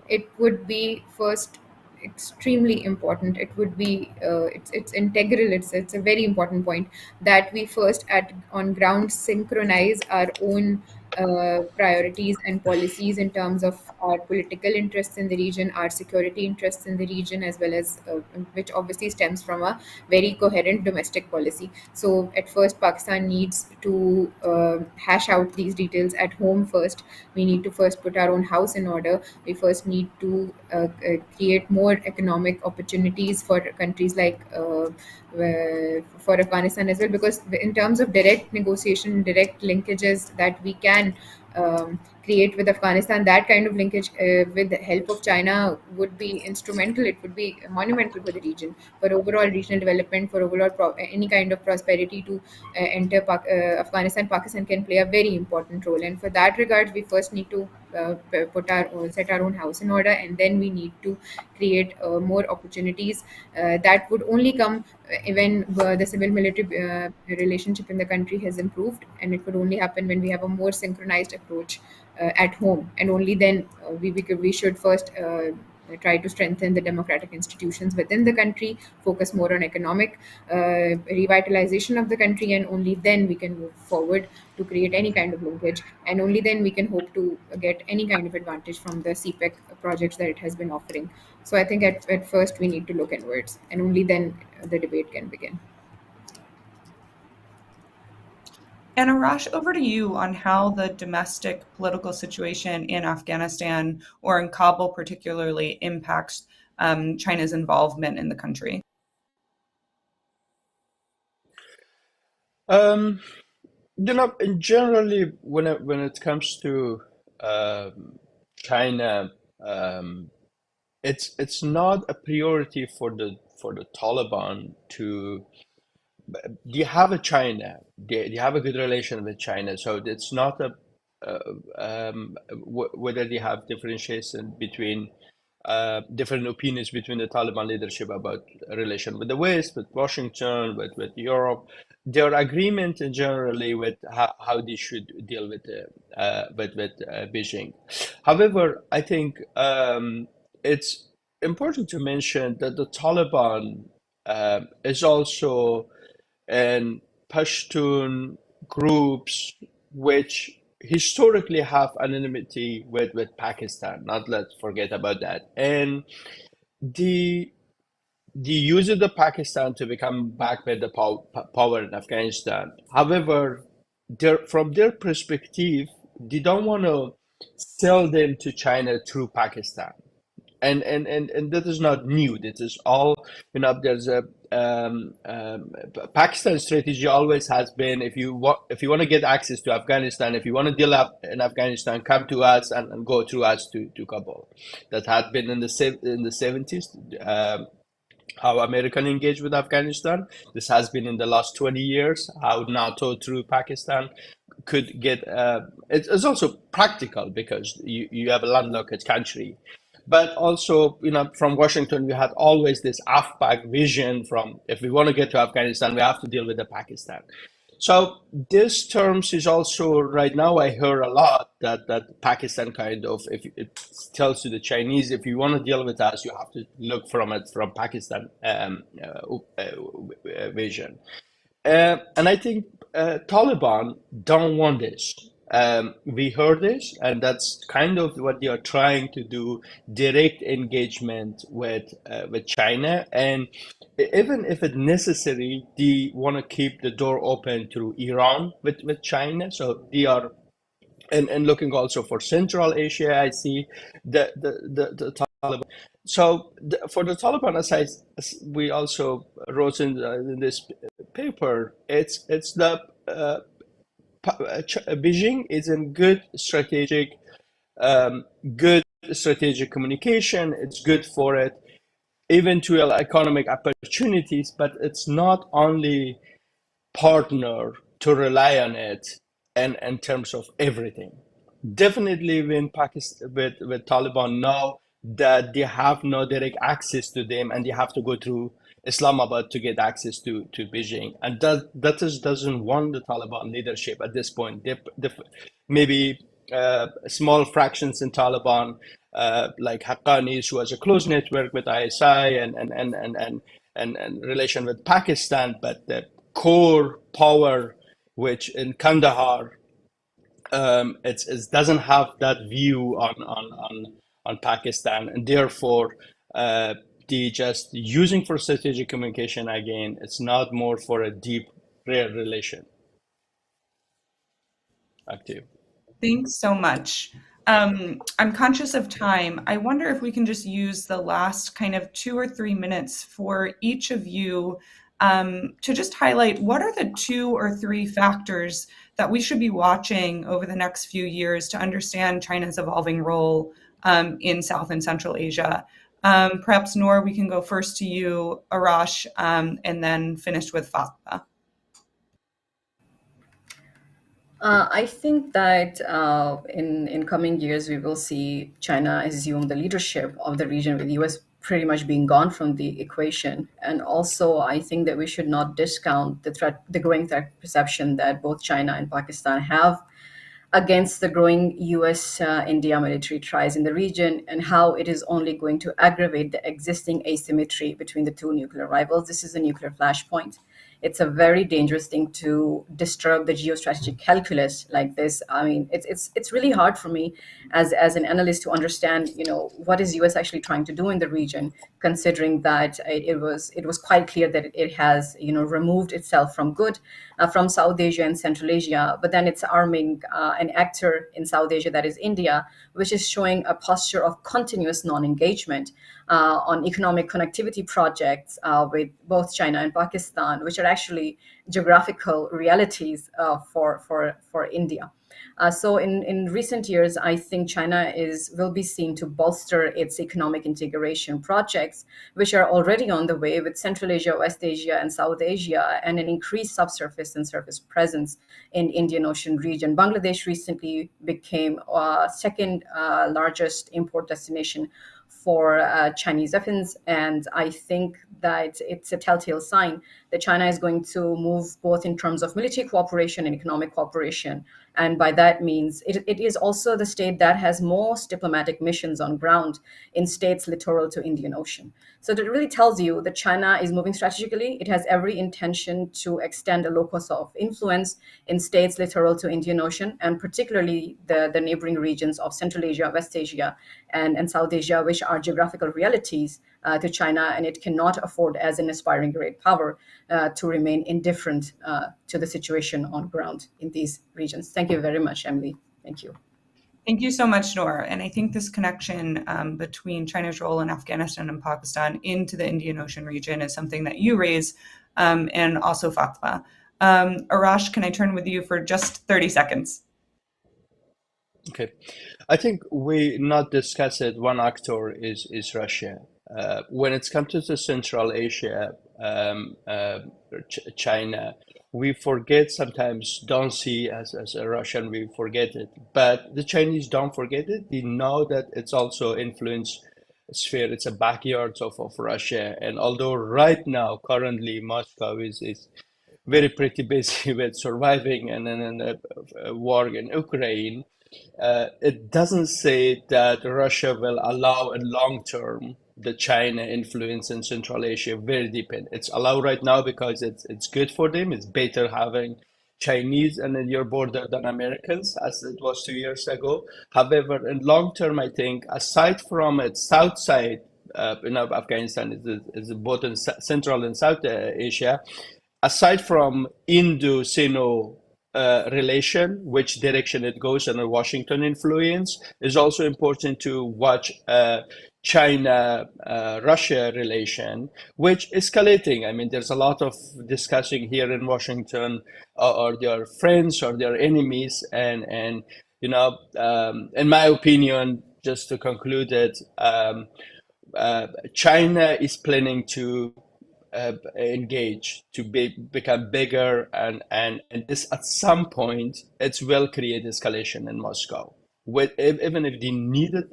Speaker 3: it would be first extremely important. It would be it's integral. It's a very important point that we first at on ground synchronize our own priorities and policies in terms of our political interests in the region, our security interests in the region, as well as which obviously stems from a very coherent domestic policy. So, at first, Pakistan needs to hash out these details at home first. We need to first put our own house in order. We first need to create more economic opportunities for countries like for Afghanistan as well, because in terms of direct negotiation, direct linkages that we can create with Afghanistan, that kind of linkage with the help of China would be instrumental. It would be monumental for the region, for overall regional development, for overall any kind of prosperity to enter Afghanistan. Pakistan can play a very important role, and for that regard, we first need to set our own house in order, and then we need to create more opportunities that would only come when the civil military relationship in the country has improved, and it would only happen when we have a more synchronized approach at home, and only then we should first try to strengthen the democratic institutions within the country, focus more on economic revitalization of the country, and only then we can move forward to create any kind of linkage, and only then we can hope to get any kind of advantage from the CPEC projects that it has been offering. So I think at first we need to look inwards, and only then the debate can begin.
Speaker 1: And Arash, over to you on how the domestic political situation in Afghanistan or in Kabul particularly impacts China's involvement in the country.
Speaker 2: Um, generally, when it comes to China, it's not a priority for the Taliban to. Do you have a China? Do you have a good relation with China? So it's not a whether they have differentiation between different opinions between the Taliban leadership about a relation with the West, with Washington, with Europe. Their agreement generally with how they should deal with Beijing. However, I think it's important to mention that the Taliban is also and Pashtun groups which historically have anonymity with Pakistan. Not let's forget about that. And the use of the Pakistan to become back with the power in Afghanistan. However, from their perspective, they don't want to sell them to China through Pakistan. And that is not new. That is all, there's a Pakistan strategy always has been, if you want to get access to Afghanistan, if you want to deal up in Afghanistan, come to us and go through us to Kabul. That had been in the 70s, how American engaged with Afghanistan. This has been in the last 20 years, how NATO through Pakistan could get, it's also practical because you have a landlocked country. But also, from Washington, we had always this AFPAC vision from, if we want to get to Afghanistan, we have to deal with the Pakistan. So this terms is also right now, I hear a lot that Pakistan kind of, if it tells to the Chinese, if you want to deal with us, you have to look from Pakistan vision. And I think Taliban don't want this. We heard this, and that's kind of what they are trying to do: direct engagement with China, and even if it's necessary, they want to keep the door open through Iran with China. So they are and looking also for Central Asia, I see the Taliban. So for the Taliban, as we also wrote in this paper, it's the Beijing is in um, good strategic communication. It's good for it, eventual economic opportunities, but it's not only partner to rely on it and in terms of everything. Definitely when Pakistan with Taliban know that they have no direct access to them and they have to go through Islamabad to get access to Beijing. And that is doesn't want the Taliban leadership at this point. Maybe small fractions in Taliban, like Haqqanis, who has a close network with ISI and relation with Pakistan, but the core power, which in Kandahar, it doesn't have that view on Pakistan, and therefore the just using for strategic communication again. It's not more for a deep, real relation. Active.
Speaker 1: Thanks so much. I'm conscious of time. I wonder if we can just use the last kind of 2 or 3 minutes for each of you to just highlight what are the 2 or 3 factors that we should be watching over the next few years to understand China's evolving role in South and Central Asia. Perhaps, Noor, we can go first to you, Arash, and then finish with Fatma.
Speaker 4: I think that in coming years we will see China assume the leadership of the region, with the US pretty much being gone from the equation. And also, I think that we should not discount the growing threat perception that both China and Pakistan have against the growing US-India military ties in the region, and how it is only going to aggravate the existing asymmetry between the two nuclear rivals. This is a nuclear flashpoint. It's a very dangerous thing to disturb the geostrategic calculus like this. I mean, it's really hard for me as an analyst to understand, what is US actually trying to do in the region, considering that it was quite clear that it has, removed itself from South Asia and Central Asia, but then it's arming an actor in South Asia, that is India, which is showing a posture of continuous non-engagement on economic connectivity projects with both China and Pakistan, which are actually geographical realities for India. So in recent years, I think China will be seen to bolster its economic integration projects, which are already on the way with Central Asia, West Asia, and South Asia, and an increased subsurface and surface presence in Indian Ocean region. Bangladesh recently became second largest import destination for Chinese weapons. And I think that it's a telltale sign that China is going to move both in terms of military cooperation and economic cooperation. And by that means, it is also the state that has most diplomatic missions on ground in states littoral to Indian Ocean. So that really tells you that China is moving strategically. It has every intention to extend a locus of influence in states littoral to Indian Ocean, and particularly the neighboring regions of Central Asia, West Asia, and South Asia, which are geographical realities to China, and it cannot afford, as an aspiring great power, to remain indifferent to the situation on ground in these regions. Thank you very much, Emily. Thank you.
Speaker 1: Thank you so much, Noor. And I think this connection between China's role in Afghanistan and Pakistan into the Indian Ocean region is something that you raise, and also Fatma. Arash, can I turn with you for just 30 seconds?
Speaker 2: Okay, I think we not discuss it. One actor is Russia. When it comes to the Central Asia, China, we forget sometimes, don't see as a Russian, we forget it. But the Chinese don't forget it. They know that it's also influence sphere. It's a backyard of Russia. And although right now, currently, Moscow is very pretty busy with surviving and then a war in Ukraine, it doesn't say that Russia will allow in long term the China influence in Central Asia very deep in. It's allowed right now because it's good for them. It's better having Chinese and your border than Americans, as it was 2 years ago. However, in long term, I think aside from its south side, Afghanistan is both in Central and South Asia. Aside from Indo-Sino relation, which direction it goes, and the Washington influence. Is also important to watch China-Russia relation, which escalating. I mean, there's a lot of discussing here in Washington, or their friends or their enemies, and in my opinion, just to conclude it, China is planning to engage to become bigger, and this at some point it will create escalation in Moscow. Even if they need it,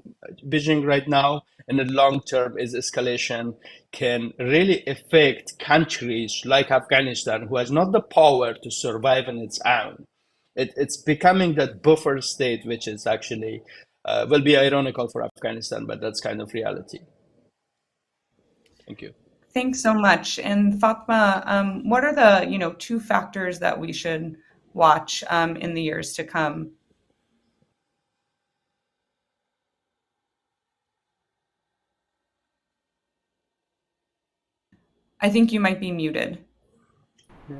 Speaker 2: Beijing right now, in the long term, is escalation can really affect countries like Afghanistan, who has not the power to survive on its own. It's becoming that buffer state, which is actually will be ironical for Afghanistan, but that's kind of reality. Thank you.
Speaker 1: Thanks so much. And Fatma, what are the 2 factors that we should watch in the years to come? I think you might be muted.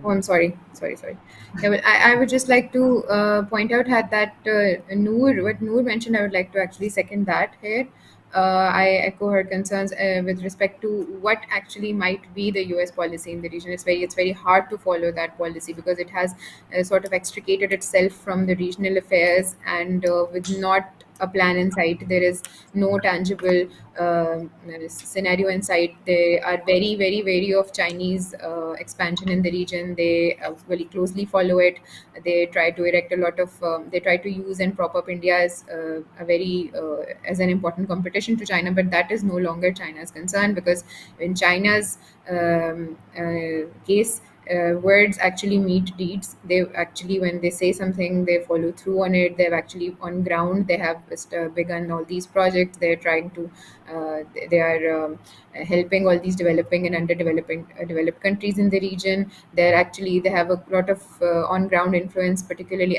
Speaker 3: Oh, I'm sorry. Yeah, but I would just like to point out that what Noor mentioned, I would like to actually second that here. I echo her concerns with respect to what actually might be the U.S. policy in the region. It's very hard to follow that policy because it has sort of extricated itself from the regional affairs, and with not a plan in sight, there is no tangible scenario in sight. They are very, very wary of Chinese expansion in the region. They very closely follow it. They try to erect a lot of. They try to use and prop up India as as an important competition to China. But that is no longer China's concern, because in China's case, words actually meet deeds. They actually, when they say something, they follow through on it. They've actually on ground. They have just, begun all these projects. They're trying to. They are helping all these developing and underdeveloping developed countries in the region. They have a lot of on ground influence, particularly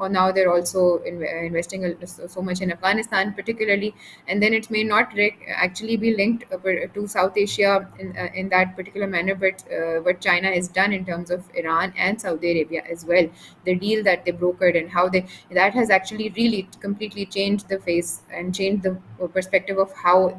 Speaker 3: now they're also investing so much in Afghanistan, particularly, and then it may not actually be linked to South Asia in that particular manner, but what China has done in terms of Iran and Saudi Arabia as well, the deal that they brokered and how that has actually really completely changed the face and changed the perspective of how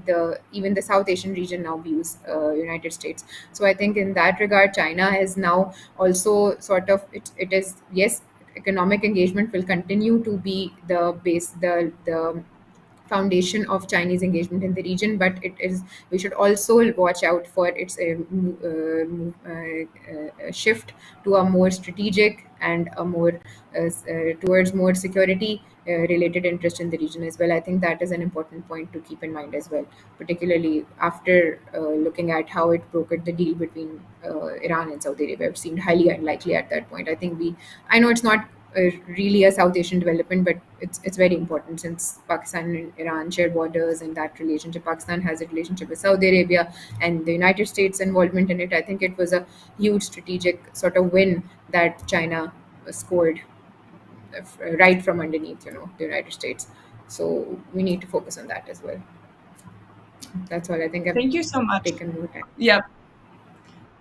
Speaker 3: even the South Asian region now views United States. So I think in that regard, China has now also sort of it is, yes, economic engagement will continue to be the base, the foundation of Chinese engagement in the region, but we should also watch out for its shift to a more strategic and a more towards more security related interest in the region as well. I think that is an important point to keep in mind as well, particularly after looking at how it brokered the deal between Iran and Saudi Arabia. It seemed highly unlikely at that point. I know it's not really a South Asian development, but it's very important since Pakistan and Iran share borders, and that relationship. Pakistan has a relationship with Saudi Arabia, and the United States' involvement in it. I think it was a huge strategic sort of win that China scored right from underneath, the United States. So we need to focus on that as well. That's all. I think I've
Speaker 1: Thank you so much.
Speaker 3: taken more time.
Speaker 1: Yeah.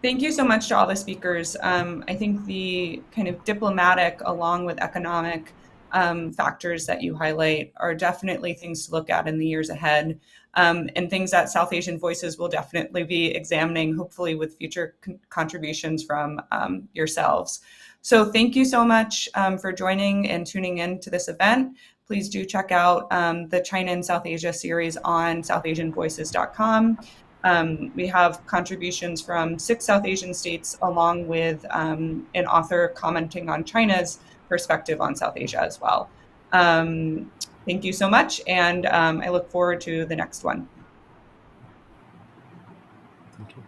Speaker 1: Thank you so much to all the speakers. I think the kind of diplomatic along with economic factors that you highlight are definitely things to look at in the years ahead, and things that South Asian Voices will definitely be examining, hopefully with future contributions from yourselves. So thank you so much for joining and tuning in to this event. Please do check out the China and South Asia series on southasianvoices.com. We have contributions from 6 South Asian states, along with an author commenting on China's perspective on South Asia as well. Thank you so much, and I look forward to the next one.